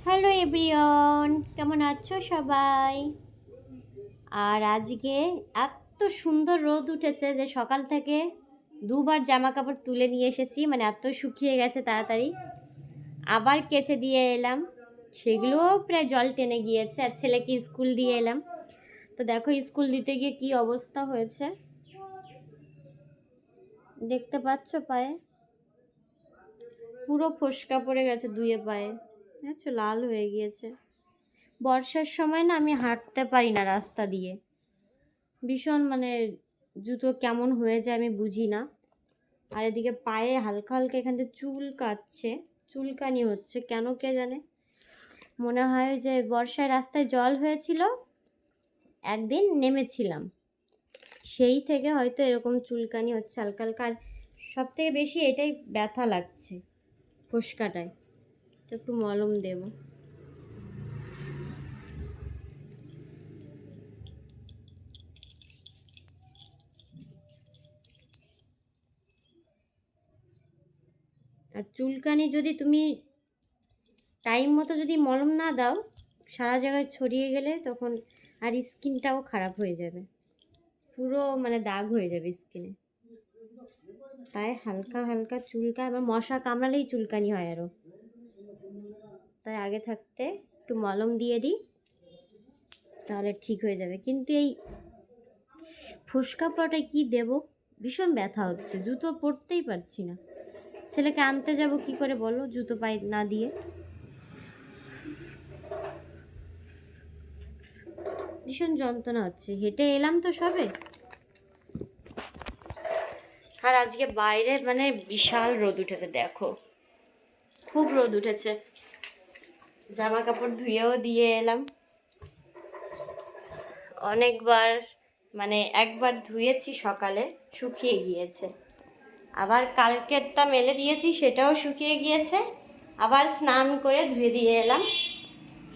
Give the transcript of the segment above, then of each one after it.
Hello everyone, কেমন আছো সবাই? আর আজকে এত সুন্দর রোদ উঠেছে যে সকাল থেকে দুবার জামা কাপড় তুলে নিয়ে এসেছি, মানে এত শুকিয়ে গেছে তাড়াতাড়ি। আবার কেচে দিয়ে এলাম, সেগুলোও প্রায় জল টেনে গিয়েছে। আর ছেলেকে স্কুল দিয়ে এলাম, তো দেখো স্কুল দিতে গিয়ে কি অবস্থা হয়েছে দেখতে পাচ্ছ। পায়ে পুরো ফোস্কা পড়ে গেছে, দুয়ে পায়ে দেখছো লাল হয়ে গিয়েছে। বর্ষার সময় না আমি হাঁটতে পারি না রাস্তা দিয়ে, ভীষণ মানে জুতো কেমন হয়ে যায় আমি বুঝি না। আর এদিকে পায়ে হালকা হালকা এখান থেকে চুলকানি হচ্ছে, কেন কে জানে। মনে হয় যে বর্ষায় রাস্তায় জল হয়েছিল, একদিন নেমেছিলাম, সেই থেকে হয়তো এরকম চুলকানি হচ্ছে হালকা হালকা। আর সব থেকে বেশি এটাই ব্যথা লাগছে, ফোস্কাটায়। একটু মলম দেবো। আর চুলকানি যদি তুমি টাইম মতো যদি মলম না দাও, সারা জায়গায় ছড়িয়ে গেলে তখন আর স্কিনটাও খারাপ হয়ে যাবে, পুরো মানে দাগ হয়ে যাবে স্কিনে। তাই হালকা হালকা চুলকায়, আবার মশা কামড়ালেই চুলকানি হয় আরও। তাই আগে থাকতে একটু মলম দিয়ে দিই, তাহলে ঠিক হয়ে যাবে। কিন্তু এই ফোস্কা পড়াটায় কী দেবো, ভীষণ ব্যথা হচ্ছে, জুতো পরতেই পারছি না। ছেলেকে আনতে যাব কি করে বলো, জুতো পায়ে না দিয়ে। ভীষণ যন্ত্রণা হচ্ছে, হেঁটে এলাম তো সবে। আর আজকে বাইরে মানে বিশাল রোদ উঠেছে, দেখো খুব রোদ উঠেছে। জামা কাপড় ধুয়েও দিয়ে এলাম অনেকবার, মানে একবার ধুয়েছি সকালে, শুকিয়ে গিয়েছে। আবার কালকেরটা মেলে দিয়েছি, সেটাও শুকিয়ে গিয়েছে। আবার স্নান করে ধুয়ে দিয়ে এলাম,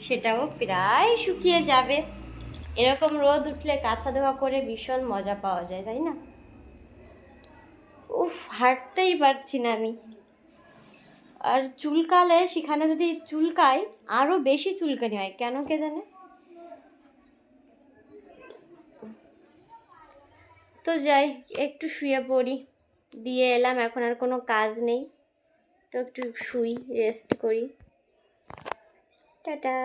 সেটাও প্রায় শুকিয়ে যাবে। এরকম রোদ উঠলে কাচা ধোয়া করে ভীষণ মজা পাওয়া যায়, তাই না? উফ, হাঁটতেই পারছি না আমি। আর চুলকালে সেখানে যদি চুলকায় আরও বেশি চুলকানি হয়, কেন কে জানে। তো যাই, একটু শুয়ে পড়ি, দিয়ে এলাম, এখন আর কোনো কাজ নেই, তো একটু শুই, রেস্ট করি। টাটা।